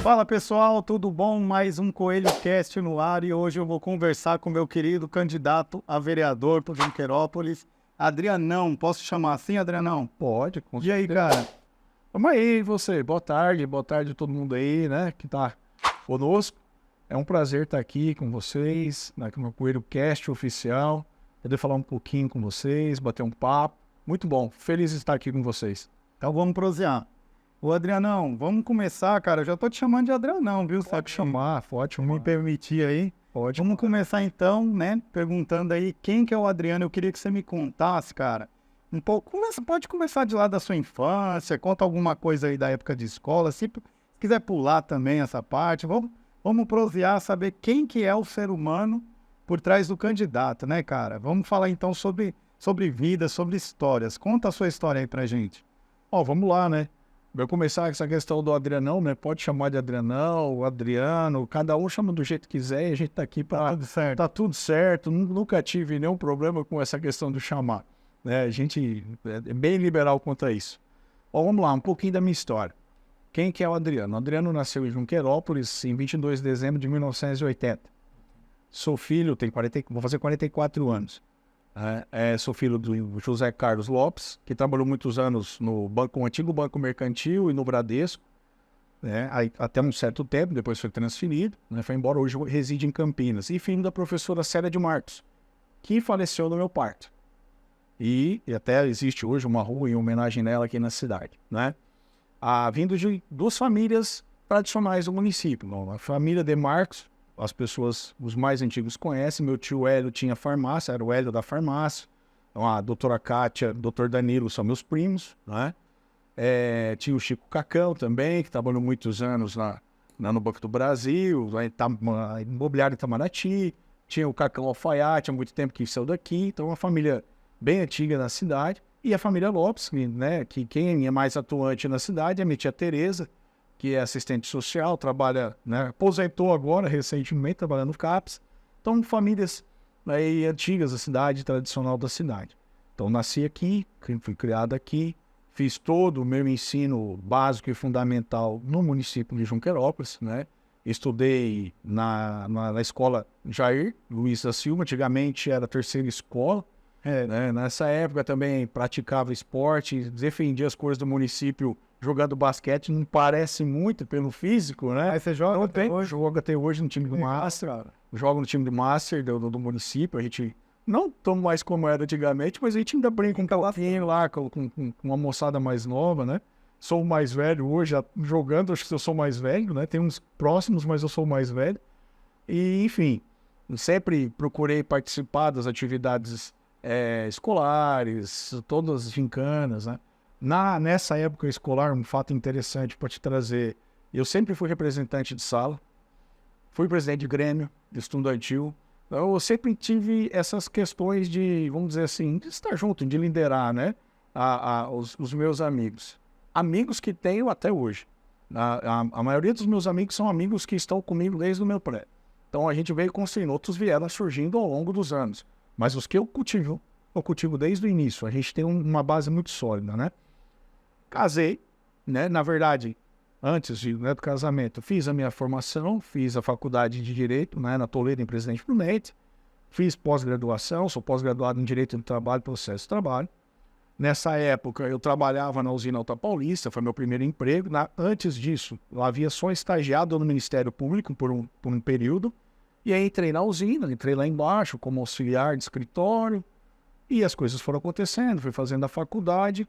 Fala pessoal, tudo bom? Mais um Coelho Cast no ar e hoje eu vou conversar com meu querido candidato a vereador por Junquerópolis, Adrianão. Posso chamar assim, Adrianão? Pode, com E aí, certeza. cara? Vamos aí, você. Boa tarde a todo mundo aí, né, que tá conosco. É um prazer estar aqui com vocês, no Coelho Cast oficial, poder falar um pouquinho com vocês, bater um papo. Muito bom, feliz de estar aqui com vocês. Então vamos prosear. Ô Adrianão, vamos começar, cara. Eu já tô te chamando de Adrianão, viu? Pode chamar, Se me permitir aí. pode. Vamos começar então, né? Perguntando aí quem que é o Adriano. Eu queria que você me contasse, cara. Um pouco. Pode começar de lá da sua infância, conta alguma coisa aí da época de escola. Se quiser pular também essa parte, vamos prosear, saber quem que é o ser humano por trás do candidato, né, cara? Vamos falar então sobre vida, sobre histórias. Conta a sua história aí pra gente. Ó, vamos lá, né? Vai começar com essa questão do Adrianão, né? Pode chamar de Adrianão, Adriano, cada um chama do jeito que quiser e a gente tá aqui para... Tudo certo. Tá tudo certo, nunca tive nenhum problema com essa questão do chamar, né? A gente é bem liberal quanto a isso. Ó, vamos lá, um pouquinho da minha história. Quem que é o Adriano? O Adriano nasceu em Junquerópolis em 22 de dezembro de 1980. Sou filho, vou fazer 44 anos. Sou filho do José Carlos Lopes, que trabalhou muitos anos no antigo Banco Mercantil e no Bradesco, né? Aí, até um certo tempo, depois foi transferido, né? Foi embora, hoje reside em Campinas. E filho da professora Célia de Marcos, que faleceu no meu parto. E até existe hoje uma rua em homenagem nela aqui na cidade, né? Vindo de duas famílias tradicionais do município. Bom, a família de Marcos, as pessoas, os mais antigos conhecem. Meu tio Hélio tinha farmácia, era o Hélio da farmácia. Então, a doutora Kátia, doutor Danilo são meus primos, né? Tinha o Chico Cacão também, que trabalhou muitos anos no Banco do Brasil, imobiliário Itamaraty. Tinha o Cacão Alfaiate, há muito tempo que saiu daqui. Então, uma família bem antiga na cidade. E a família Lopes, né, que quem é mais atuante na cidade é a minha tia Tereza, que é assistente social, trabalha, né, aposentou agora, recentemente, trabalhando no CAPS. Então, famílias aí, antigas da cidade, tradicional da cidade. Então, nasci aqui, fui criado aqui, fiz todo o meu ensino básico e fundamental no município de Junquerópolis, né? Estudei na escola Jair Luiz da Silva, antigamente era a terceira escola. Né? Nessa época também praticava esporte, defendia as cores do município jogando basquete, não parece muito pelo físico, né? Aí você joga Então, jogo até hoje no time do Master, jogo no time do Master do município. A gente não tão mais como era antigamente, mas a gente ainda brinca um pouquinho lá com uma moçada mais nova, né? Sou o mais velho hoje, jogando, acho que eu sou mais velho, né? Tem uns próximos, mas eu sou o mais velho. E, enfim, sempre procurei participar das atividades escolares, todas as gincanas, né? Nessa época escolar, um fato interessante para te trazer, eu sempre fui representante de sala, fui presidente de grêmio, de estudantil, então eu sempre tive essas questões de, vamos dizer assim, de estar junto, de liderar, né? Os meus amigos. Amigos que tenho até hoje. A maioria dos meus amigos são amigos que estão comigo desde o meu pré. Então a gente veio construindo, outros vieram surgindo ao longo dos anos. Mas os que eu cultivo desde o início. A gente tem uma base muito sólida, né? Casei, né? Na verdade, antes do casamento, fiz a minha formação, fiz a faculdade de Direito, né? Na Toledo, em Presidente Prudente. Fiz pós-graduação, sou pós-graduado em Direito do Trabalho e Processo de Trabalho. Nessa época, eu trabalhava na usina Alta Paulista, foi meu primeiro emprego. Antes disso, eu havia só estagiado no Ministério Público por um período. E aí entrei na usina, entrei lá embaixo como auxiliar de escritório, e as coisas foram acontecendo, fui fazendo a faculdade,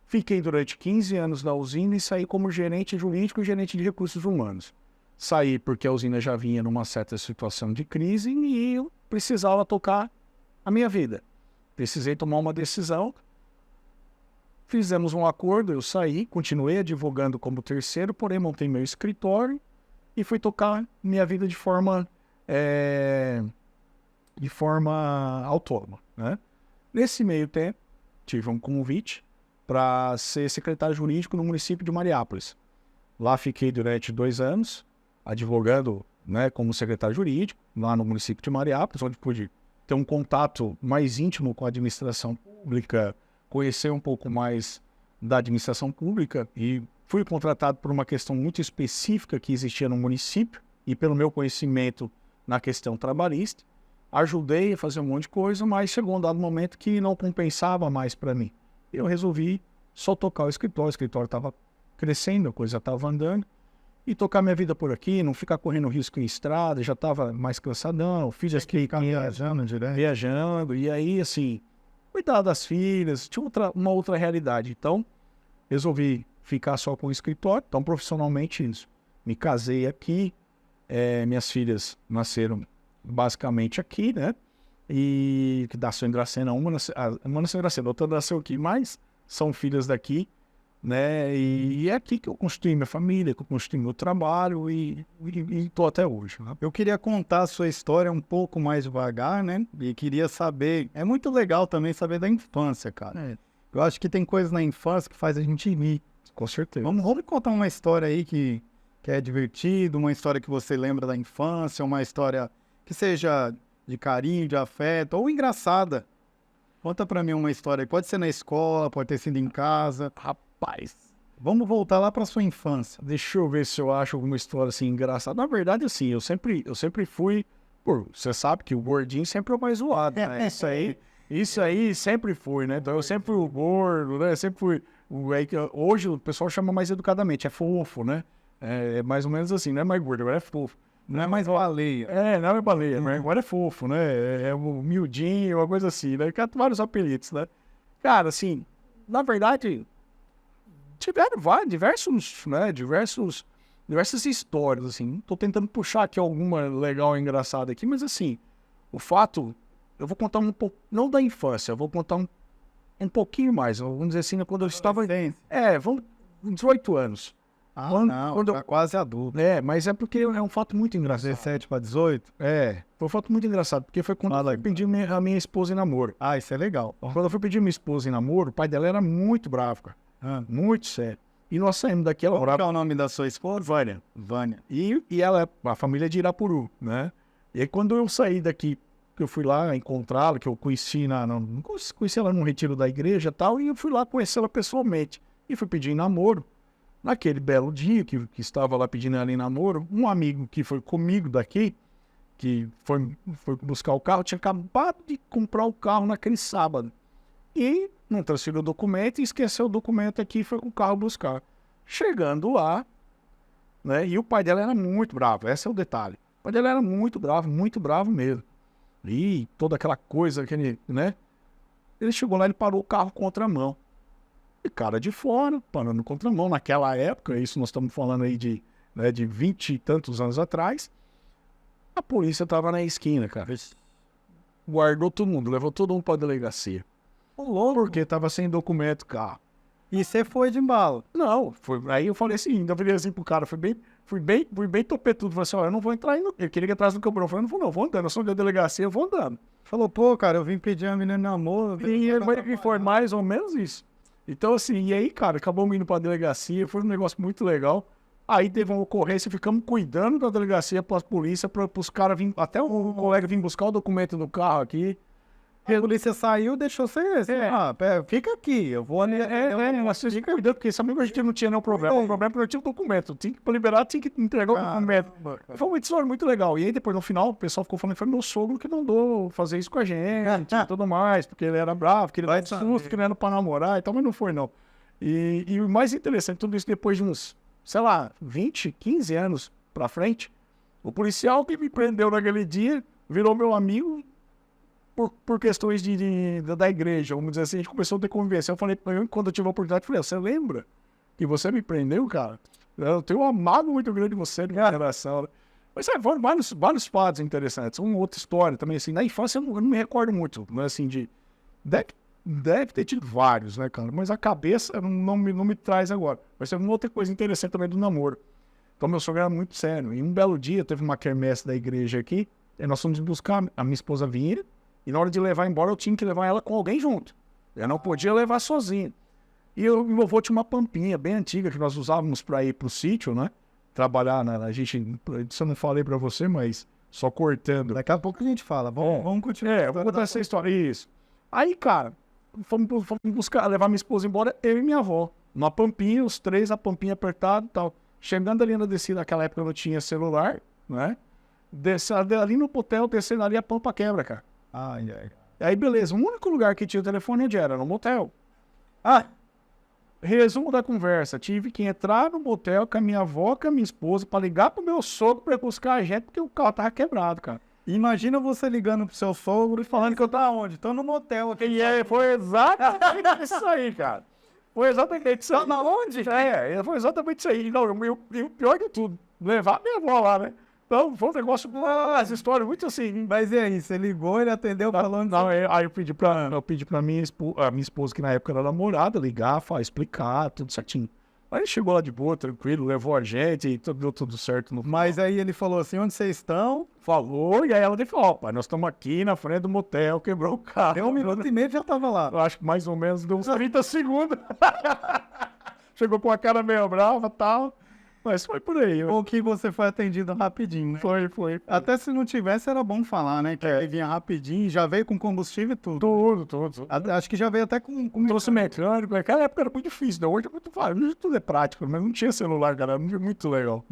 fiquei durante 15 anos na usina e saí como gerente jurídico e gerente de recursos humanos. Saí porque a usina já vinha numa certa situação de crise e eu precisava tocar a minha vida. Precisei tomar uma decisão, fizemos um acordo, eu saí, continuei advogando como terceiro, porém montei meu escritório e fui tocar minha vida de forma autônoma, né? Nesse meio tempo, tive um convite para ser secretário jurídico no município de Mariápolis. Lá fiquei durante 2 anos, advogando, né, como secretário jurídico, lá no município de Mariápolis, onde pude ter um contato mais íntimo com a administração pública, conhecer um pouco mais da administração pública e fui contratado por uma questão muito específica que existia no município e pelo meu conhecimento na questão trabalhista. Ajudei a fazer um monte de coisa, mas chegou um dado momento que não compensava mais para mim. Eu resolvi só tocar o escritório estava crescendo, a coisa estava andando, e tocar minha vida por aqui, não ficar correndo risco em estrada, já estava mais cansadão, fiz as Viajando direto. viajando, e aí, assim, cuidar das filhas, tinha uma outra realidade. Então, resolvi ficar só com o escritório, então, profissionalmente isso. Me casei aqui, minhas filhas nasceram basicamente aqui, né? E que nasceu em Dracena, uma nasceu em Dracena, outra nasceu aqui, mas são filhas daqui, né? E é aqui que eu construí minha família, que eu construí meu trabalho e tô até hoje, né? Eu queria contar a sua história um pouco mais devagar, né? E queria saber... É muito legal também saber da infância, cara. Eu acho que tem coisas na infância que faz a gente rir. Com certeza. Vamos contar uma história aí que é divertida, uma história que você lembra da infância, uma história que seja de carinho, de afeto ou engraçada. Conta pra mim uma história aí. Pode ser na escola, pode ter sido em casa. Rapaz, Vamos voltar lá pra sua infância. deixa eu ver se eu acho alguma história assim engraçada. Na verdade, assim, eu sempre fui. Pô, você sabe que o gordinho sempre é o mais zoado, né? Isso aí sempre foi, né? Então eu sempre fui o gordo, né? Sempre fui. Hoje o pessoal chama mais educadamente, é fofo, né? É mais ou menos assim, não é mais gordo, agora é fofo. Não é mais baleia. Não é baleia, mas agora é fofo, né? É o miudinho, uma coisa assim, né? Tem vários apelidos, né? Cara, assim, na verdade, tiveram diversos, né? Diversas histórias, assim. Tô tentando puxar aqui alguma legal e engraçada aqui, mas assim, o fato, eu vou contar um pouco, não da infância, eu vou contar um pouquinho mais, vamos dizer assim, quando eu estava... vamos, 18 anos. Tá quase adulto. Mas é porque é um fato muito engraçado. 17 para 18? Foi um fato muito engraçado, porque foi quando eu fui pedir a minha esposa em namoro. Ah, isso é legal. Quando eu fui pedir minha esposa em namoro, o pai dela era muito bravo, cara. Muito sério. E nós saímos daqui, ela Qual morava... é o nome da sua esposa? Vânia. E ela, a família é de Irapuru, né? E aí quando eu saí daqui, que eu fui lá encontrá-la, que eu conheci conheci ela num retiro da igreja e tal, e eu fui lá conhecê-la pessoalmente. E fui pedir em namoro. Naquele belo dia que estava lá pedindo ela em namoro, um amigo que foi comigo daqui, que foi buscar o carro, tinha acabado de comprar o carro naquele sábado. E não transferiu o documento e esqueceu o documento aqui e foi com o carro buscar. Chegando lá, né? E o pai dela era muito bravo, esse é o detalhe. O pai dela era muito bravo mesmo. E toda aquela coisa, né? Ele chegou lá, ele parou o carro contramão. E cara de fora, parando contramão, naquela época, isso nós estamos falando aí de 20 e tantos anos atrás, a polícia tava na esquina, cara. Guardou todo mundo, levou todo mundo pra delegacia. Porque tava sem documento o carro. E você foi de embalo? Não, aí eu falei assim, ainda falei assim pro cara, fui bem topetudo, falei assim, ó, eu não vou entrar aí, eu queria ir atrás do camburão, eu falei, não vou andando, eu sou da delegacia, eu vou andando. Falou, pô, cara, eu vim pedir a menina de namoro. E foi mais ou menos isso. Então, assim, e aí, cara, acabamos indo pra delegacia, foi um negócio muito legal. Aí teve uma ocorrência, ficamos cuidando da delegacia para as polícias, para os caras virem, até o colega vir buscar o documento do carro aqui. A polícia saiu, deixou você. Fica aqui, eu vou ali. Vocês ficam cuidando, porque sabia que a gente não tinha nenhum problema. O problema é que não tinha o documento. Tinha que, para liberar, tinha que entregar o documento. Foi uma história muito legal. E aí, depois, no final, o pessoal ficou falando que foi meu sogro que mandou fazer isso com a gente e tudo mais, porque ele era bravo, que ele era susto, que não era para namorar e tal, mas não foi, não. E o mais interessante, tudo isso depois de uns, sei lá, 20, 15 anos pra frente, o policial que me prendeu naquele dia virou meu amigo por questões da igreja, vamos dizer assim, a gente começou a ter convivência. Eu falei, quando eu tive a oportunidade, eu falei, você lembra que você me prendeu, cara? Eu tenho um amado muito grande de você na minha relação, né? Mas foram vários fatos interessantes. Uma outra história também, assim, na infância eu não me recordo muito, né, assim, deve ter tido vários, né, cara? Mas a cabeça não me traz agora. Mas teve uma outra coisa interessante também do namoro. Então, meu sogro era muito sério. E um belo dia, teve uma quermesse da igreja aqui, e nós fomos buscar, a minha esposa vinha, e na hora de levar embora, eu tinha que levar ela com alguém junto. Eu não podia levar sozinho. E meu avô tinha uma pampinha bem antiga, que nós usávamos para ir pro sítio, né? Trabalhar, a gente, isso eu não falei para você, mas só cortando. Daqui a pouco a gente fala. Vamos continuar. Eu vou contar essa história. Isso. Aí, cara, fomos buscar, levar minha esposa embora, eu e minha avó. Numa pampinha, os três, a pampinha apertada e tal. Chegando ali na descida, naquela época não tinha celular, né? Descendo ali no motel, descendo ali, a pampa quebra, cara. Ai, ai. Aí, beleza, o único lugar que tinha o telefone era no motel. Ah, Resumo da conversa, tive que entrar no motel com a minha avó, com a minha esposa, pra ligar pro meu sogro pra ir buscar a gente, porque o carro tava quebrado, cara. imagina você ligando pro seu sogro e falando que eu tô aonde? Tô no motel aqui. E aí, foi exatamente isso aí, cara. Foi exatamente isso aí. Na onde? Foi exatamente isso aí. Não, e o pior de tudo, levar minha avó lá, né? Então, foi um negócio, as histórias muito assim. Mas e aí, você ligou, ele atendeu falando... Não, aí eu pedi pra a minha esposa, que na época era namorada, ligar, explicar tudo certinho. Aí ele chegou lá de boa, tranquilo, levou a gente e deu tudo certo. Mas aí ele falou assim, onde vocês estão? Falou, e aí ela falou, ó, pai, nós estamos aqui na frente do motel, quebrou o carro. Deu 1 minuto e meio já tava lá. Eu acho que mais ou menos deu uns 30 segundos. Chegou com a cara meio brava e tal. Mas foi por aí. Ou que você foi atendido rapidinho, né? Foi. Até se não tivesse, era bom falar, né? Que ele vinha rapidinho, já veio com combustível e tudo. Tudo. Acho que já veio até com Trouxe mecânico. Naquela época era muito difícil, né? Hoje é muito fácil. Hoje tudo é prático, mas não tinha celular, cara. Muito legal.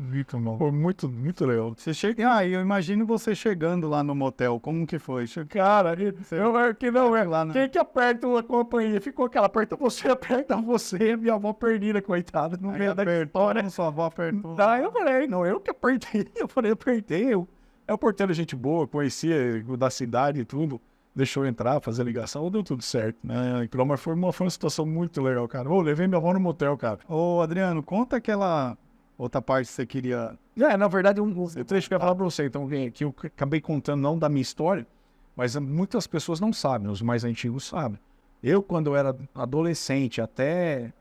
Foi muito legal. Você chega... Ah, eu imagino você chegando lá no motel. Como que foi? Cara, que não é. Lá, né? Quem que aperta a companhia? Ficou aquela, aperta você, minha avó perdida, coitada. Não veio da história. Sua avó apertou. Daí eu falei, não, eu que apertei. Eu falei, apertei. É o porteiro gente boa, conhecia o da cidade e tudo. Deixou eu entrar, fazer ligação, deu tudo certo, né? Então, mas foi uma situação muito legal, cara. Levei minha avó no motel, cara. Ô, Adriano, conta aquela outra parte que você queria... Na verdade, um trecho que eu ia falar pra você, então, que eu acabei contando não da minha história, mas muitas pessoas não sabem, os mais antigos sabem. Eu, quando eu era adolescente, até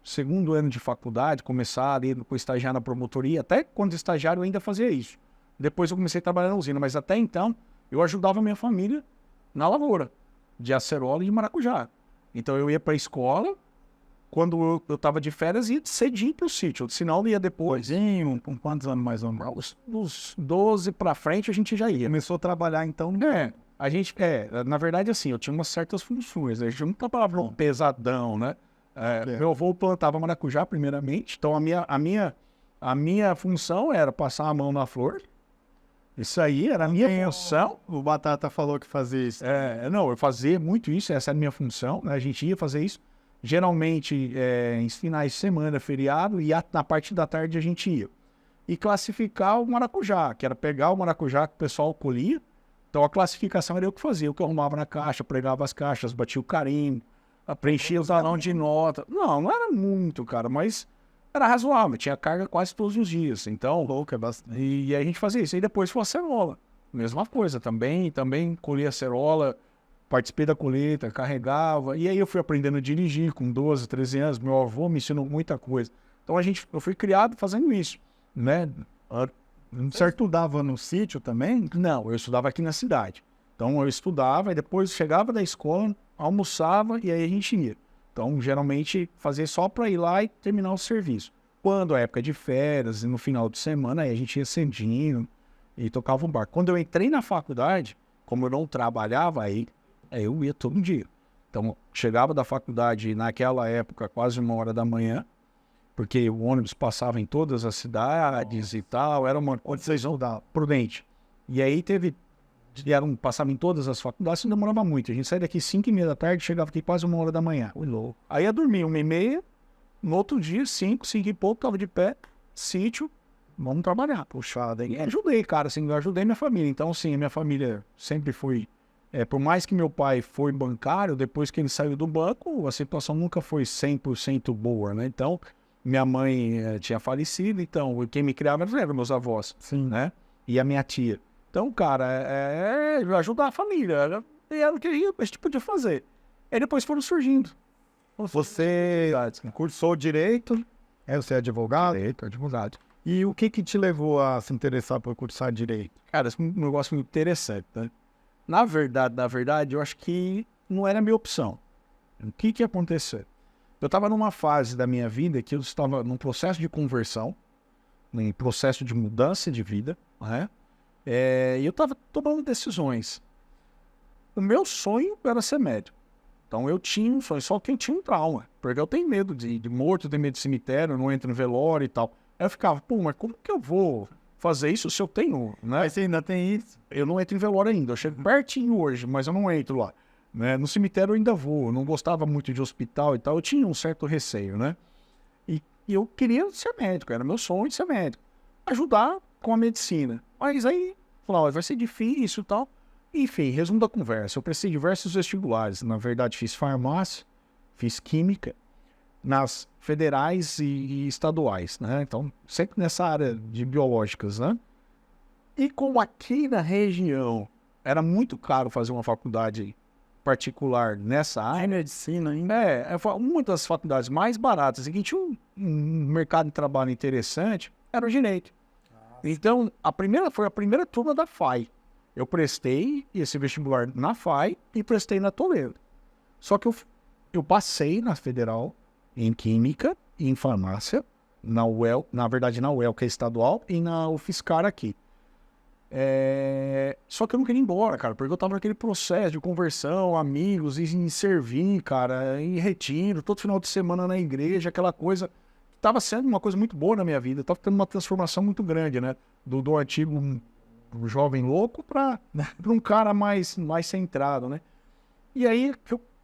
segundo ano de faculdade, começar ali com estagiar na promotoria, até quando estagiário eu ainda fazia isso. Depois eu comecei a trabalhar na usina, mas até então eu ajudava a minha família na lavoura de acerola e de maracujá. Então eu ia para a escola, quando eu estava de férias, ia cedinho para o sítio, senão eu ia depois. Com quantos anos mais ou menos? Dos 12 para frente a gente já ia. Começou a trabalhar então? Na verdade assim, eu tinha umas certas funções, a gente não trabalhava pesadão, né? Meu avô plantava maracujá primeiramente, então a minha função era passar a mão na flor. Isso aí era a minha função. O Batata falou que fazia isso. Eu fazia muito isso, essa era a minha função, né? A gente ia fazer isso. Geralmente em finais de semana, feriado, e na parte da tarde a gente ia. E classificar o maracujá, que era pegar o maracujá que o pessoal colhia. Então a classificação era eu que fazia, eu que arrumava na caixa, pregava as caixas, batia o carimbo, preenchia os anão de nota. Não era muito, cara, mas era razoável, tinha carga quase todos os dias. Então, Louco, é bastante. e a gente fazia isso. E depois foi a acerola. Mesma coisa, também colhia acerola, participei da colheita, carregava. E aí eu fui aprendendo a dirigir com 12, 13 anos. Meu avô me ensinou muita coisa. Então eu fui criado fazendo isso, né? Você estudava no sítio também? Não, eu estudava aqui na cidade. Então eu estudava e depois chegava da escola, almoçava e aí a gente ia. Então geralmente fazia só para ir lá e terminar o serviço. Quando a época de férias e no final de semana, aí a gente ia cedinho e tocava um barco. Quando eu entrei na faculdade, como eu não trabalhava, aí eu ia todo dia. Então chegava da faculdade naquela época quase 1h da manhã, porque o ônibus passava em todas as cidades e tal, era uma coisa prudente. E aí passava em todas as faculdades, não demorava muito. A gente saía daqui 5h30 da tarde, chegava aqui quase 1h da manhã. Aí ia dormir 1h30, no outro dia, 5 e pouco, tava de pé, sítio, vamos trabalhar. Puxada, hein? E ajudei, cara, assim, eu ajudei minha família. Então, sim, a minha família sempre foi... por mais que meu pai foi bancário, depois que ele saiu do banco, a situação nunca foi 100% boa, né? Então, minha mãe tinha falecido, então quem me criava eram meus avós, Sim. né? E a minha tia. Então, cara, ajudar a família, era o que a gente podia fazer. Aí depois foram surgindo. Você cursou Direito, você é advogado? Direito, advogado. E o que te levou a se interessar por cursar Direito? Cara, esse é um negócio muito interessante, né? Na verdade, eu acho que não era a minha opção. O que aconteceu? Eu estava numa fase da minha vida que eu estava num processo de conversão, num processo de mudança de vida, né? E eu estava tomando decisões. O meu sonho era ser médico. Então eu tinha um sonho, só que eu tinha um trauma, porque eu tenho medo de morto, eu tenho medo de cemitério, eu não entro no velório e tal. Aí eu ficava, pô, mas como que eu vou fazer isso se eu tenho, né? Mas você ainda tem isso? Eu não entro em velório ainda, eu chego pertinho hoje, mas eu não entro lá, né? No cemitério eu ainda vou, eu não gostava muito de hospital e tal, eu tinha um certo receio, né? E eu queria ser médico, era meu sonho ser médico. Ajudar com a medicina. Mas aí, falava, vai ser difícil e tal. Enfim, resumo da conversa. Eu prestei diversos vestibulares. Na verdade, fiz farmácia, fiz química, nas federais e estaduais, né? Então, sempre nessa área de biológicas, né? E como aqui na região era muito caro fazer uma faculdade particular nessa área, Medicina ainda. uma das faculdades mais baratas e que tinha um mercado de trabalho interessante era o direito. Então, foi a primeira turma da FAI. Eu prestei esse vestibular na FAI e prestei na Toledo. Só que eu passei na Federal em Química e em Farmácia, na UEL, na verdade na UEL, que é estadual, e na UFSCar aqui. Só que eu não queria ir embora, cara, porque eu tava naquele processo de conversão, amigos, e em servir, cara, em retiro, todo final de semana na igreja, aquela coisa. Tava sendo uma coisa muito boa na minha vida, tava tendo uma transformação muito grande, né? Do antigo jovem louco para um cara mais centrado, né? E aí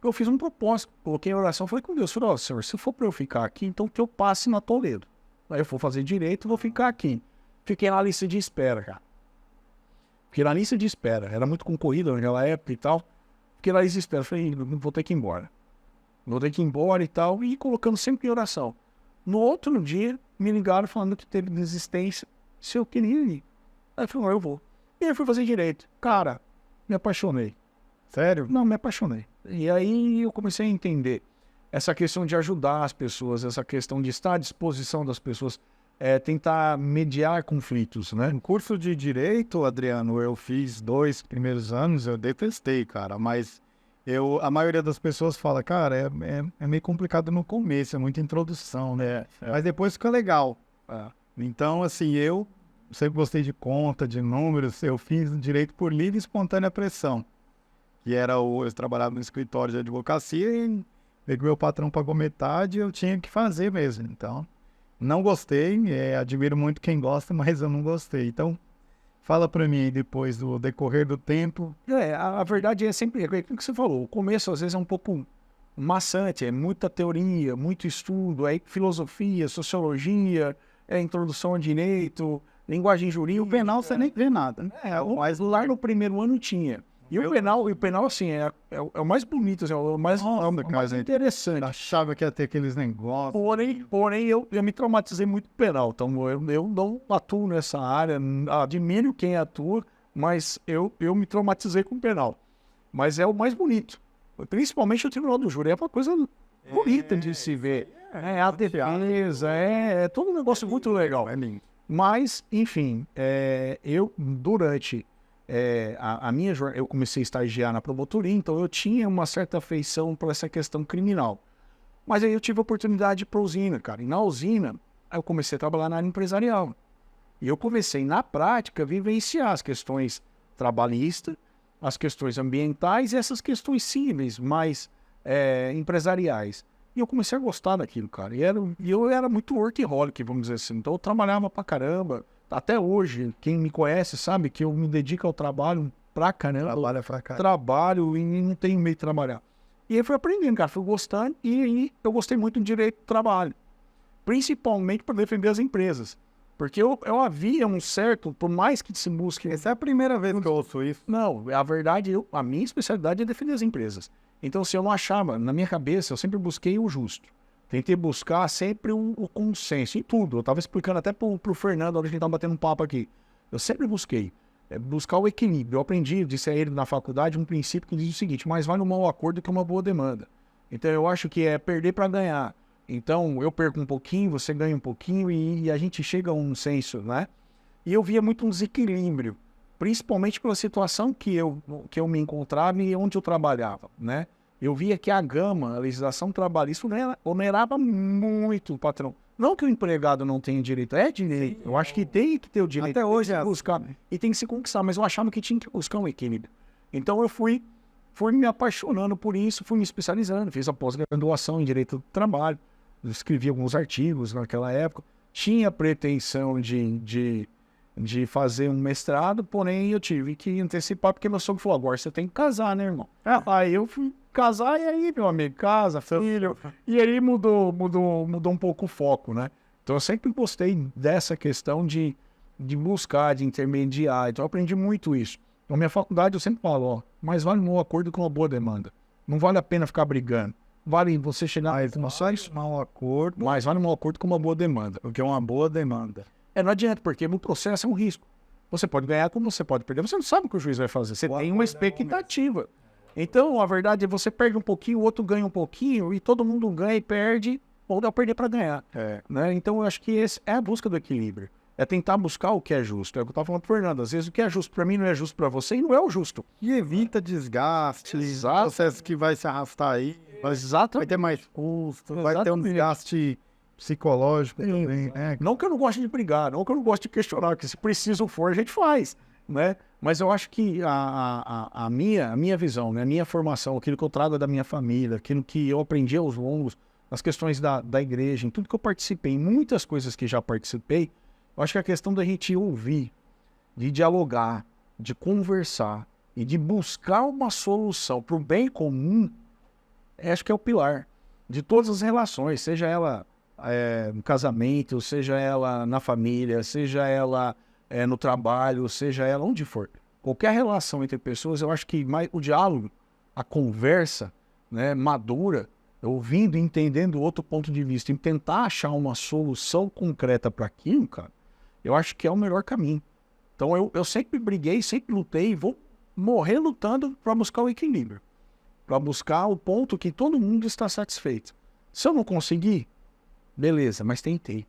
eu fiz um propósito, coloquei em oração, falei com Deus, falei, Senhor, se for para eu ficar aqui, então que eu passe na Toledo. Aí eu vou fazer direito, vou ficar aqui. Fiquei na lista de espera, cara. Fiquei na lista de espera, era muito concorrido naquela época e tal. Fiquei na lista de espera, falei, vou ter que ir embora. Vou ter que ir embora e tal, e colocando sempre em oração. No outro dia, me ligaram falando que teve desistência, se eu queria ir. Aí eu falei, eu vou. E aí eu fui fazer direito. Cara, me apaixonei. Sério? Não, me apaixonei. E aí eu comecei a entender essa questão de ajudar as pessoas, essa questão de estar à disposição das pessoas, tentar mediar conflitos, né? No curso de Direito, Adriano, eu fiz 2 primeiros anos, eu detestei, cara, mas a maioria das pessoas fala, cara, é meio complicado no começo, é muita introdução, né? Mas depois fica legal. Então, assim, eu sempre gostei de conta, de números, eu fiz Direito por livre e espontânea pressão, que eu trabalhava no escritório de advocacia e meu patrão pagou metade, eu tinha que fazer mesmo, então não gostei, admiro muito quem gosta, mas eu não gostei, então fala pra mim depois do decorrer do tempo. A verdade é sempre aquilo que você falou, o começo às vezes é um pouco maçante, é muita teoria, muito estudo, é filosofia, sociologia, introdução ao direito, linguagem jurídica. E o penal você nem vê nada, né? Mas lá no primeiro ano tinha. E o penal assim, é o mais bonito, assim, é o mais interessante. Achava que ia ter aqueles negócios. Porém eu me traumatizei muito com o penal. Então eu não atuo nessa área, admiro quem atua, mas eu me traumatizei com o penal. Mas é o mais bonito. Principalmente o Tribunal do Júri. É uma coisa bonita de se ver. A defesa, é todo um negócio muito legal. É lindo. Mas, enfim, eu durante a minha jornada, eu comecei a estagiar na promotoria, então eu tinha uma certa afeição por essa questão criminal. Mas aí eu tive a oportunidade de ir para a usina, cara. E na usina, eu comecei a trabalhar na área empresarial. E eu comecei, na prática, a vivenciar as questões trabalhistas, as questões ambientais e essas questões cíveis, mais empresariais. E eu comecei a gostar daquilo, cara. E eu era muito workaholic, vamos dizer assim. Então eu trabalhava pra caramba. Até hoje, quem me conhece sabe que eu me dedico ao trabalho pra caramba. Trabalha pra caramba. Trabalho e não tenho meio de trabalhar. E aí fui aprendendo, cara. Fui gostando e aí eu gostei muito do direito do trabalho. Principalmente para defender as empresas. Porque eu havia um certo, por mais que se busque... Essa é a primeira vez que eu ouço isso. Não, a verdade, a minha especialidade é defender as empresas. Então, se eu não achava, na minha cabeça, eu sempre busquei o justo. Tentei buscar sempre o consenso em tudo. Eu estava explicando até pro Fernando, a hora que a gente estava batendo um papo aqui. Eu sempre busquei buscar o equilíbrio. Eu aprendi, disse a ele na faculdade, um princípio que diz o seguinte, mais vale um mau acordo que uma boa demanda. Então, eu acho que é perder para ganhar. Então, eu perco um pouquinho, você ganha um pouquinho e a gente chega a um senso, né? E eu via muito um desequilíbrio, principalmente pela situação que eu me encontrava e onde eu trabalhava, né? Eu via que a legislação trabalhista onerava muito o patrão. Não que o empregado não tenha direito, é direito. Eu acho que tem que ter o direito. Até hoje buscar e tem que se conquistar, mas eu achava que tinha que buscar um equilíbrio. Então eu fui fui me apaixonando por isso, fui me especializando, fiz a pós-graduação em Direito do Trabalho, escrevi alguns artigos naquela época, tinha pretensão de fazer um mestrado, porém eu tive que antecipar, porque meu sogro falou, agora você tem que casar, né, irmão? Aí eu fui casar, e aí, meu amigo, casa, filho, e aí mudou um pouco o foco, né? Então eu sempre gostei dessa questão de buscar, de intermediar, então eu aprendi muito isso. Na minha faculdade eu sempre falo, ó, mais vale um acordo com uma boa demanda. Não vale a pena ficar brigando. Vale você chegar Mas só isso, um acordo, mais vale um acordo com uma boa demanda. porque é uma boa demanda. Não adianta, porque o processo é um risco. Você pode ganhar como você pode perder. Você não sabe o que o juiz vai fazer. Você tem uma expectativa. Então, a verdade é que você perde um pouquinho, o outro ganha um pouquinho, e todo mundo ganha e perde, ou dá perder para ganhar. Né? Então, eu acho que esse é a busca do equilíbrio. É tentar buscar o que é justo. É o que eu estava falando para o Fernando. Às vezes o que é justo para mim não é justo para você e não é o justo. E evita desgaste, processo que vai se arrastar aí. Vai ter mais custo, vai ter um desgaste psicológico também, né? Não que eu não goste de brigar, não que eu não goste de questionar, que se preciso for, a gente faz, né? Mas eu acho que a minha visão, né? A minha formação, aquilo que eu trago da minha família, aquilo que eu aprendi aos longos, nas questões da igreja, em tudo que eu participei, em muitas coisas que já participei, eu acho que a questão da gente ouvir, de dialogar, de conversar e de buscar uma solução para o bem comum, acho que é o pilar de todas as relações, seja ela no casamento, seja ela na família, seja ela no trabalho, seja ela onde for. Qualquer relação entre pessoas, eu acho que o diálogo, a conversa, né, madura, ouvindo e entendendo o outro ponto de vista, e tentar achar uma solução concreta para aquilo, cara, eu acho que é o melhor caminho. Então eu sempre briguei, sempre lutei e vou morrer lutando para buscar o equilíbrio, para buscar o ponto que todo mundo está satisfeito. Se eu não conseguir, beleza, mas tentei,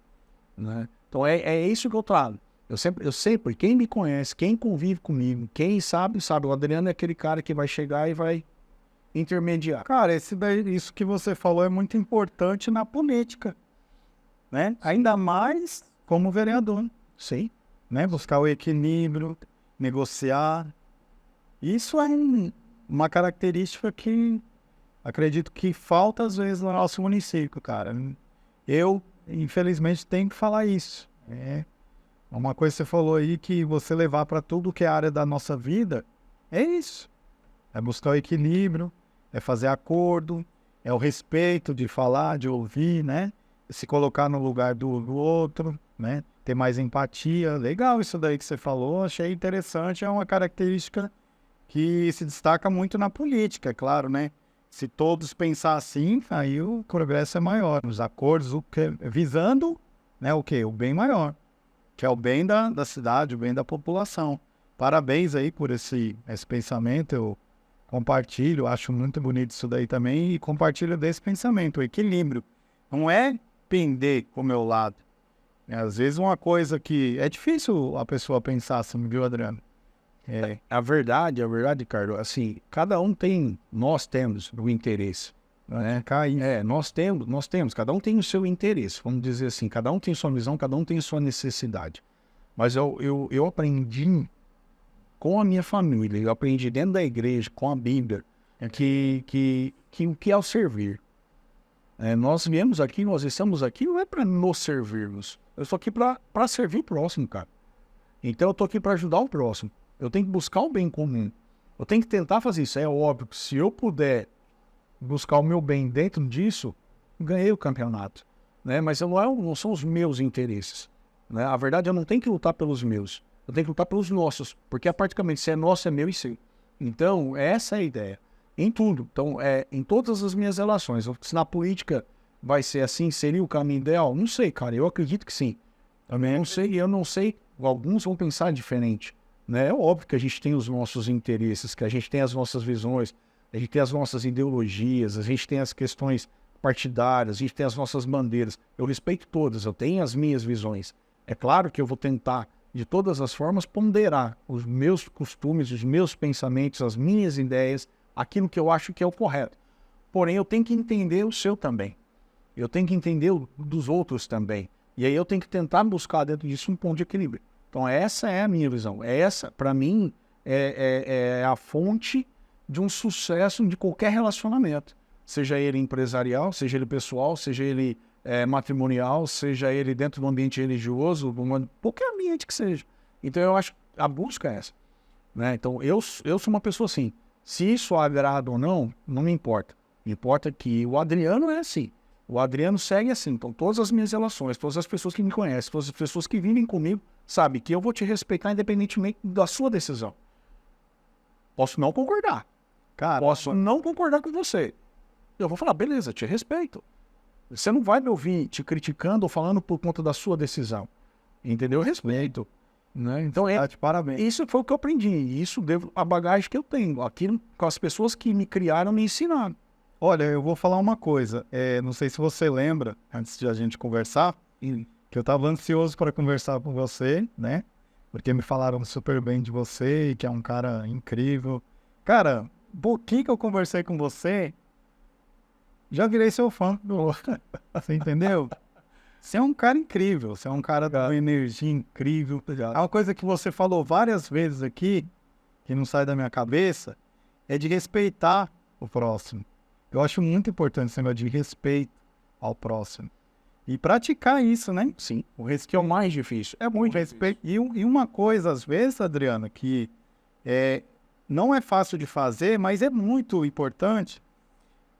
né? Então é isso que eu trago. Eu sempre, quem me conhece, quem convive comigo, quem sabe, o Adriano é aquele cara que vai chegar e vai intermediar. Cara, isso que você falou é muito importante na política, né? Ainda mais como vereador. Sim. Né? Buscar o equilíbrio, negociar. Isso é uma característica que acredito que falta às vezes no nosso município, cara. Eu, infelizmente, tenho que falar isso. Uma coisa que você falou aí, que você levar para tudo que é área da nossa vida, é isso. É buscar o equilíbrio, é fazer acordo, é o respeito de falar, de ouvir, né? Se colocar no lugar do outro, né? Ter mais empatia. Legal isso daí que você falou, achei interessante. É uma característica que se destaca muito na política, é claro, né? Se todos pensar assim, aí o progresso é maior. Os acordos, visando, né, o quê? O bem maior, que é o bem da cidade, o bem da população. Parabéns aí por esse pensamento, eu compartilho, acho muito bonito isso daí também, e compartilho desse pensamento, o equilíbrio. Não é pender pro meu lado. Às vezes uma coisa que é difícil a pessoa pensar assim, viu, Adriano? A verdade, Carlos, assim, nós temos o interesse, né? Nós temos, cada um tem o seu interesse, vamos dizer assim, cada um tem sua visão, cada um tem sua necessidade. Mas eu aprendi com a minha família, eu aprendi dentro da igreja, com a Bíblia, que o que é o servir. Nós viemos aqui, nós estamos aqui, não é para nos servirmos. Eu estou aqui para servir o próximo, cara. Então eu estou aqui para ajudar o próximo. Eu tenho que buscar o bem comum. Eu tenho que tentar fazer isso. É óbvio que se eu puder buscar o meu bem dentro disso, ganhei o campeonato, né? Mas não são os meus interesses, né? A verdade, eu não tenho que lutar pelos meus. Eu tenho que lutar pelos nossos. Porque praticamente se é nosso, é meu e seu. Então, essa é a ideia. Em tudo. Então, em todas as minhas relações. Se na política vai ser assim, seria o caminho ideal? Não sei, cara. Eu acredito que sim. Eu não sei. Alguns vão pensar diferente, né? É óbvio que a gente tem os nossos interesses, que a gente tem as nossas visões, a gente tem as nossas ideologias, a gente tem as questões partidárias, a gente tem as nossas bandeiras. Eu respeito todas, eu tenho as minhas visões. É claro que eu vou tentar, de todas as formas, ponderar os meus costumes, os meus pensamentos, as minhas ideias, aquilo que eu acho que é o correto. Porém, eu tenho que entender o seu também. Eu tenho que entender o dos outros também. E aí eu tenho que tentar buscar dentro disso um ponto de equilíbrio. Então essa é a minha visão. Essa, para mim, é a fonte de um sucesso de qualquer relacionamento. Seja ele empresarial, seja ele pessoal, seja ele matrimonial, seja ele dentro do ambiente religioso, qualquer ambiente que seja. Então eu acho que a busca é essa. Né? Então eu sou uma pessoa assim, se isso agrada ou não, não me importa. Importa que o Adriano é assim. O Adriano segue assim. Então todas as minhas relações, todas as pessoas que me conhecem, todas as pessoas que vivem comigo, sabem que eu vou te respeitar independentemente da sua decisão. Posso não concordar. Cara, Posso não concordar com você. Eu vou falar, beleza, te respeito. Você não vai me ouvir te criticando ou falando por conta da sua decisão. Entendeu? Eu respeito. Né? Então, parabéns. isso foi o que eu aprendi. Isso devo a bagagem que eu tenho. Aquilo com as pessoas que me criaram, me ensinaram. Olha, eu vou falar uma coisa. Não sei se você lembra, antes de a gente conversar, que eu estava ansioso para conversar com você, né? Porque me falaram super bem de você e que é um cara incrível. Cara, um pouquinho que eu conversei com você, já virei seu fã. Você entendeu? Você é um cara incrível, você é um cara com energia incrível. É uma coisa que você falou várias vezes aqui, que não sai da minha cabeça, é de respeitar o próximo. Eu acho muito importante esse negócio de respeito ao próximo. E praticar isso, né? Sim. O respeito que é o mais difícil. É muito respeito. E uma coisa, às vezes, Adriana, que não é fácil de fazer, mas é muito importante,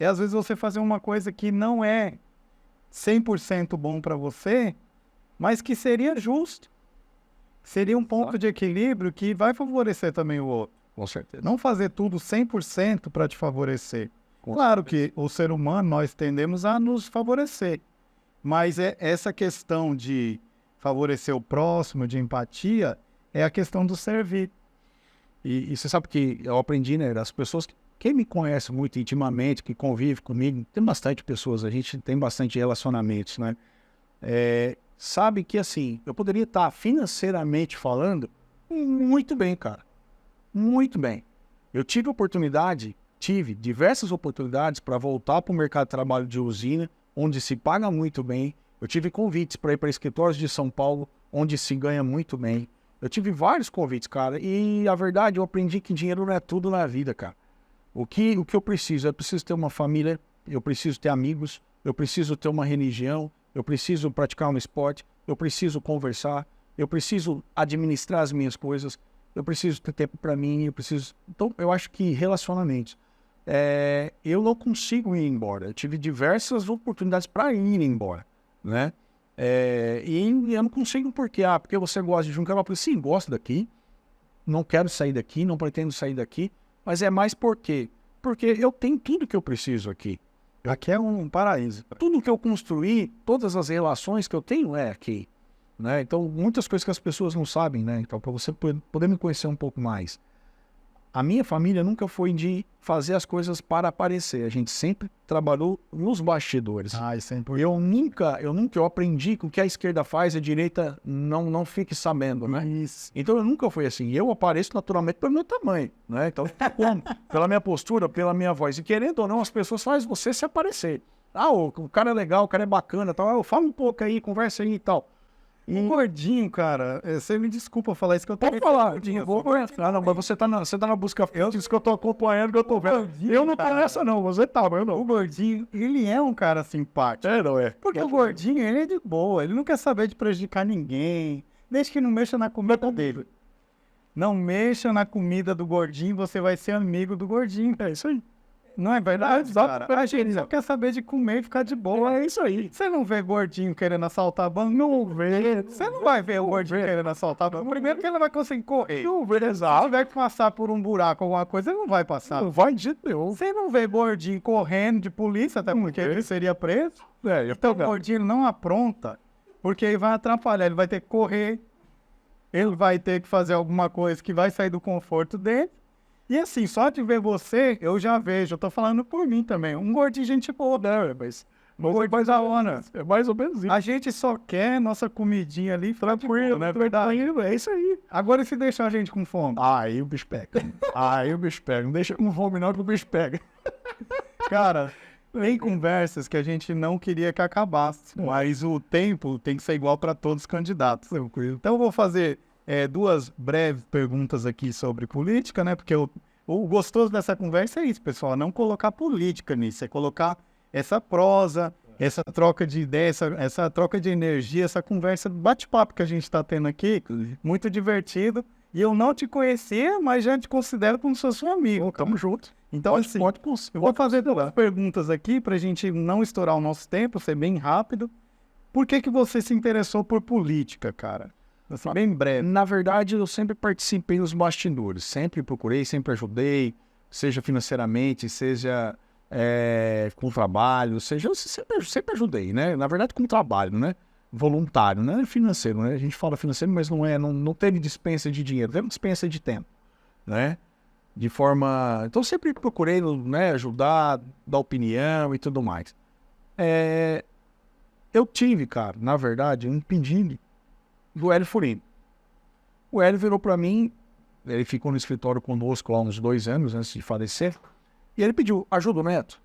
é às vezes você fazer uma coisa que não é 100% bom para você, mas que seria justo. Seria um ponto de equilíbrio que vai favorecer também o outro. Com certeza. Não fazer tudo 100% para te favorecer. Claro que o ser humano, nós tendemos a nos favorecer. Mas essa questão de favorecer o próximo, de empatia, é a questão do servir. E você sabe que eu aprendi, né, das pessoas quem me conhece muito intimamente, que convive comigo, tem bastante pessoas, a gente tem bastante relacionamentos, né? Sabe que, assim, eu poderia estar financeiramente falando muito bem, cara. Muito bem. Eu tive diversas oportunidades para voltar para o mercado de trabalho de usina, onde se paga muito bem. Eu tive convites para ir para escritórios de São Paulo, onde se ganha muito bem. Eu tive vários convites, cara, e a verdade, eu aprendi que dinheiro não é tudo na vida, cara. O que eu preciso? Eu preciso ter uma família, eu preciso ter amigos, eu preciso ter uma religião, eu preciso praticar um esporte, eu preciso conversar, eu preciso administrar as minhas coisas, eu preciso ter tempo para mim, Então, eu acho que relacionamentos. Eu não consigo ir embora. Eu tive diversas oportunidades para ir embora, né? E eu não consigo por quê? Porque você gosta de um cara, eu falei, sim, gosto daqui, não quero sair daqui, não pretendo sair daqui, mas é mais por quê? Porque eu tenho tudo que eu preciso aqui. Aqui é um paraíso. Tudo que eu construí, todas as relações que eu tenho é aqui, né? Então, muitas coisas que as pessoas não sabem, né? Então, para você poder me conhecer um pouco mais. A minha família nunca foi de fazer as coisas para aparecer. A gente sempre trabalhou nos bastidores. Isso é importante. Eu aprendi que o que a esquerda faz, a direita não fique sabendo, né? Isso. Então eu nunca fui assim. Eu apareço naturalmente pelo meu tamanho, né? Então, pela minha postura, pela minha voz. E querendo ou não, as pessoas fazem você se aparecer. O cara é legal, o cara é bacana, tal. Fala um pouco aí, conversa aí e tal. O gordinho, cara, você me desculpa falar isso que eu tô... Pode falar, gordinho, vou conversar. Não, mas você tá na busca... Isso que eu tô acompanhando, que eu tô vendo. Eu não tô nessa não, você tá, mas eu não. O gordinho, ele é um cara simpático. Não é? Porque o gordinho, ele é de boa, ele não quer saber de prejudicar ninguém, desde que não mexa na comida dele. Não mexa na comida do gordinho, você vai ser amigo do gordinho. É isso aí. Não é verdade, cara? A gente só quer saber de comer e ficar de boa. É isso aí. Você não vê gordinho querendo assaltar banco? Não vê. Você não vai ver o gordinho querendo assaltar banco. Primeiro que ele não vai conseguir correr. Não vê, Se exato. tiver que passar por um buraco, alguma coisa, ele não vai passar. Não vai de jeito nenhum. Você não vê gordinho correndo de polícia, até porque ele seria preso. Então o gordinho não apronta, porque ele vai atrapalhar. Ele vai ter que correr, ele vai ter que fazer alguma coisa que vai sair do conforto dele. E assim, só de ver você, eu já vejo, eu tô falando por mim também, um gordinho gente boa, né? Mas gordinho da hora. É mais ou menos isso. A gente só quer nossa comidinha ali, tranquilo, né? Verdade. É isso aí. Agora, e se deixar a gente com fome? Aí o bicho pega. Não deixa com fome não que o bicho pega. Cara, tem conversas que a gente não queria que acabasse, mas o tempo tem que ser igual para todos os candidatos. Então eu vou fazer duas breves perguntas aqui sobre política, né? Porque O gostoso dessa conversa é isso, pessoal, não colocar política nisso, é colocar essa prosa, essa troca de ideia, essa troca de energia, essa conversa, bate-papo que a gente está tendo aqui, muito divertido. E eu não te conhecia, mas já te considero como se fosse um amigo. Tamo junto. Então, assim, eu vou fazer duas perguntas aqui para a gente não estourar o nosso tempo, ser bem rápido. Por que que você se interessou por política, cara? Assim, bem breve. Na verdade, eu sempre participei nos bastidores. Sempre procurei, sempre ajudei, seja financeiramente, seja com trabalho, seja... Eu sempre ajudei, né? Na verdade, com trabalho, né? Voluntário, não é financeiro, né? A gente fala financeiro, mas não teve dispensa de dinheiro, teve dispensa de tempo, né? De forma... Então, sempre procurei, né, ajudar, dar opinião e tudo mais. Eu tive, cara, na verdade, um pedido do Hélio Furino. O Hélio virou para mim, ele ficou no escritório conosco lá uns 2 anos antes de falecer, e ele pediu, ajuda o Neto.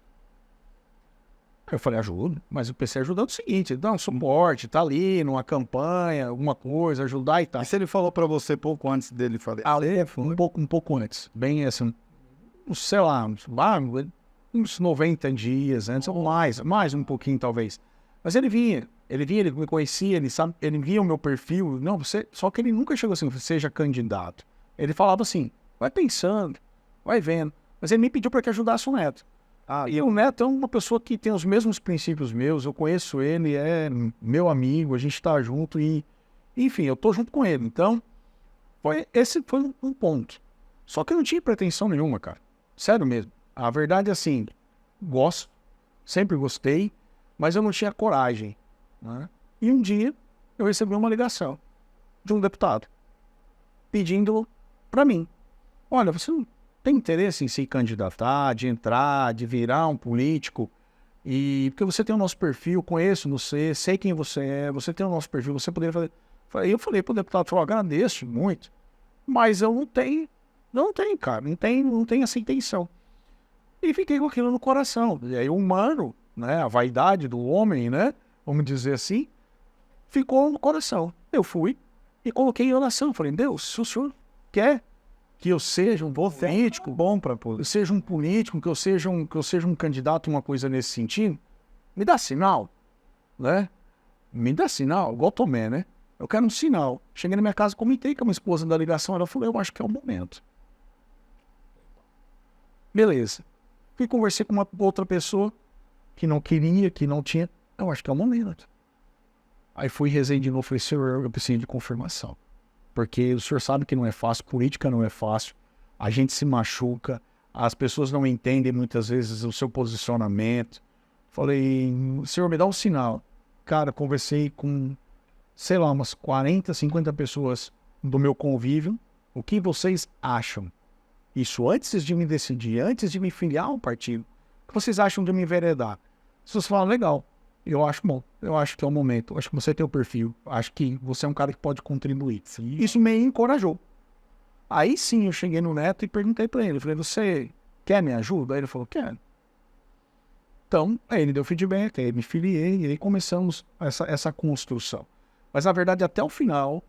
Eu falei, ajuda, mas eu pensei ajudando o seguinte, dar um suporte, tá ali numa campanha, alguma coisa, ajudar e tal. E se ele falou para você pouco antes dele falecer? Um pouco antes, bem assim, sei lá, uns 90 dias antes, ou mais um pouquinho talvez. Mas ele me conhecia, ele via o meu perfil, só que ele nunca chegou assim, seja candidato. Ele falava assim, vai pensando, vai vendo, mas ele me pediu para que ajudasse o Neto. E o Neto é uma pessoa que tem os mesmos princípios meus, eu conheço ele, meu amigo, a gente tá junto e, enfim, eu tô junto com ele. Então, esse foi um ponto. Só que eu não tinha pretensão nenhuma, cara. Sério mesmo. A verdade é assim, gosto, sempre gostei, mas eu não tinha coragem, né? E um dia eu recebi uma ligação de um deputado pedindo para mim, olha, você não tem interesse em se candidatar, de entrar, de virar um político, e porque você tem o nosso perfil, conheço você, sei quem você tem o nosso perfil, você poderia fazer. Eu falei pro deputado, eu agradeço muito, mas eu não tenho, cara, não tenho essa intenção. E fiquei com aquilo no coração. E aí o humano, né, a vaidade do homem, né, vamos dizer assim, ficou no coração. Eu fui e coloquei em oração, falei, Deus, se o senhor quer que eu seja um político, bom para eu seja um político, que eu seja um candidato, uma coisa nesse sentido, me dá sinal, né? Me dá sinal, igual Tomé, né? Eu quero um sinal. Cheguei na minha casa, comentei com a minha esposa da ligação, ela falou, eu acho que é o momento. Beleza. Fui conversar com uma outra pessoa que não queria, que não tinha, eu acho que é o momento. Aí fui rezei de novo, falei, senhor, eu preciso de confirmação. Porque o senhor sabe que não é fácil, política não é fácil, a gente se machuca, as pessoas não entendem muitas vezes o seu posicionamento. Falei, senhor, me dá um sinal. Cara, conversei com, sei lá, umas 40, 50 pessoas do meu convívio. O que vocês acham? Isso antes de me decidir, antes de me filiar ao partido. O que vocês acham de me enveredar? As pessoas falam, legal. Eu acho bom, eu acho que é o momento, eu acho que você tem o perfil, acho que você é um cara que pode contribuir. Sim. Isso me encorajou. Aí sim eu cheguei no Neto e perguntei pra ele, falei, você quer minha ajuda? Aí ele falou, quero. Então, aí ele deu feedback, aí me filiei, e aí começamos essa construção. Mas na verdade até o final,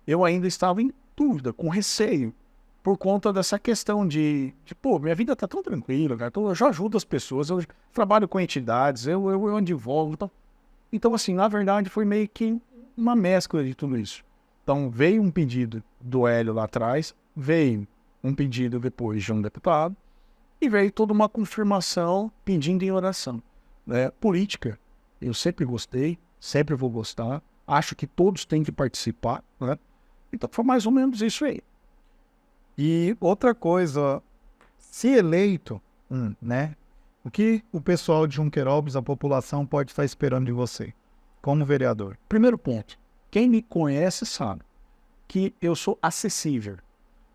eu ainda estava em dúvida, com receio, por conta dessa questão de pô, minha vida tá tão tranquila, cara, eu já ajudo as pessoas, eu trabalho com entidades, eu advogo, então assim, na verdade foi meio que uma mescla de tudo isso. Então veio um pedido do Hélio lá atrás, veio um pedido depois de um deputado, e veio toda uma confirmação pedindo em oração, né? Política, eu sempre gostei, sempre vou gostar, acho que todos têm que participar, né? Então foi mais ou menos isso aí. E outra coisa, se eleito, né? O que o pessoal de Junqueirópolis, a população, pode estar esperando de você, como vereador? Primeiro ponto, quem me conhece sabe que eu sou acessível.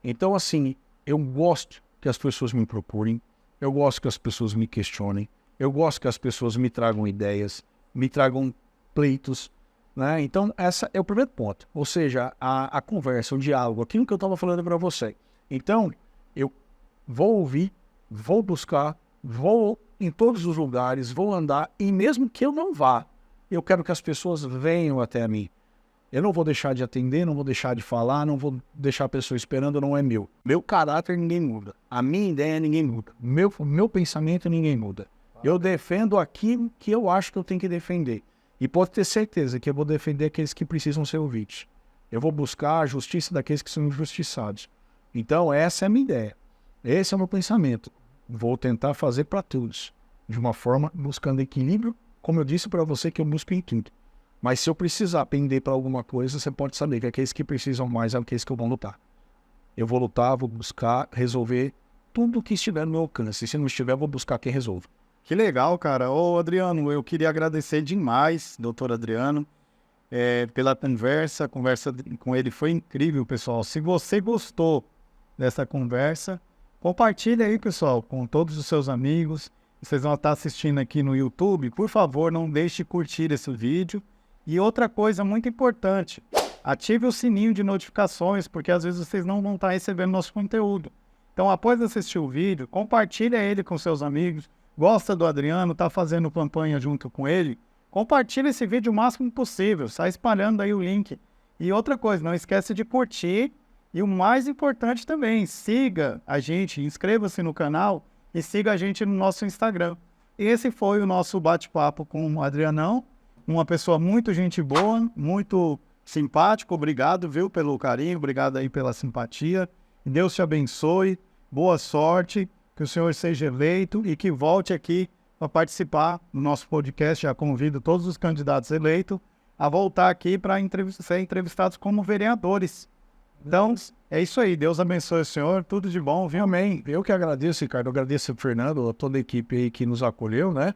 Então, assim, eu gosto que as pessoas me procurem, eu gosto que as pessoas me questionem, eu gosto que as pessoas me tragam ideias, me tragam pleitos, né? Então, esse é o primeiro ponto. Ou seja, a conversa, o diálogo, aquilo que eu estava falando para você. Então, eu vou ouvir, vou buscar, vou em todos os lugares, vou andar, e mesmo que eu não vá, eu quero que as pessoas venham até mim. Eu não vou deixar de atender, não vou deixar de falar, não vou deixar a pessoa esperando, não é meu. Meu caráter ninguém muda. A minha ideia ninguém muda. Meu pensamento ninguém muda. Eu defendo aquilo que eu acho que eu tenho que defender. E pode ter certeza que eu vou defender aqueles que precisam ser ouvidos. Eu vou buscar a justiça daqueles que são injustiçados. Então, essa é a minha ideia. Esse é o meu pensamento. Vou tentar fazer para todos. De uma forma, buscando equilíbrio, como eu disse para você que eu busco em tudo. Mas se eu precisar pender para alguma coisa, você pode saber que aqueles que precisam mais são aqueles que eu vou lutar. Eu vou lutar, vou buscar resolver tudo que estiver no meu alcance. E se não estiver, eu vou buscar quem resolva. Que legal, cara. Ô, Adriano, eu queria agradecer demais, doutor Adriano, pela conversa. A conversa com ele foi incrível, pessoal. Se você gostou dessa conversa, compartilha aí, pessoal, com todos os seus amigos. Vocês vão estar assistindo aqui no YouTube. Por favor, não deixe de curtir esse vídeo. E outra coisa muito importante, ative o sininho de notificações, porque às vezes vocês não vão estar recebendo nosso conteúdo. Então, após assistir o vídeo, compartilha ele com seus amigos. Gosta do Adriano, está fazendo campanha junto com ele? Compartilha esse vídeo o máximo possível, sai espalhando aí o link. E outra coisa, não esquece de curtir. E o mais importante também, siga a gente, inscreva-se no canal e siga a gente no nosso Instagram. Esse foi o nosso bate-papo com o Adrianão, uma pessoa muito gente boa, muito simpático. Obrigado, viu, pelo carinho, obrigado aí pela simpatia. Deus te abençoe, boa sorte, que o senhor seja eleito e que volte aqui para participar do nosso podcast. Já convido todos os candidatos eleitos a voltar aqui para ser entrevistados como vereadores. Então, é isso aí. Deus abençoe o senhor. Tudo de bom, viu? Amém. Eu que agradeço, Ricardo. Eu agradeço o Fernando, a toda a equipe aí que nos acolheu, né?